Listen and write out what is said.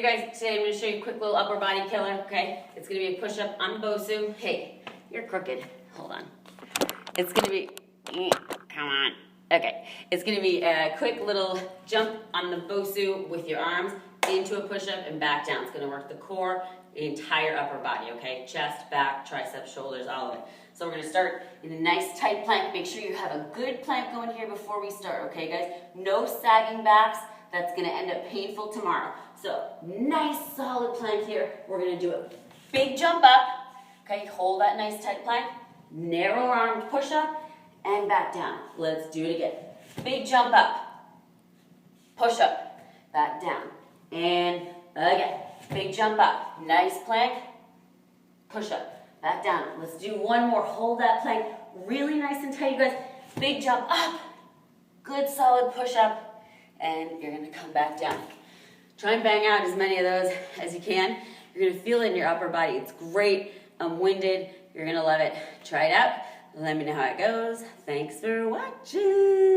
Hey guys, today I'm going to show you a quick little upper body killer, okay? It's going to be a push-up on Bosu. Hey, you're crooked. Hold on. It's going to be, come on. Okay, it's going to be a quick little jump on the Bosu with your arms into a push-up and back down. It's going to work the core, the entire upper body, okay? Chest, back, triceps, shoulders, all of it. So we're going to start in a nice tight plank. Make sure you have a good plank going here before we start, okay guys? No sagging backs. That's going to end up painful tomorrow. So nice solid plank here. We're going to do a big jump up. Okay, hold that nice tight plank. Narrow armed push up and back down. Let's do it again. Big jump up. Push up. Back down. And again. Big jump up. Nice plank. Push up. Back down. Let's do one more. Hold that plank really nice and tight, you guys. Big jump up. Good solid push up. And you're going to come back down. Try and bang out as many of those as you can. You're going to feel it in your upper body. It's great. I'm winded. You're going to love it. Try it out. Let me know how it goes. Thanks for watching.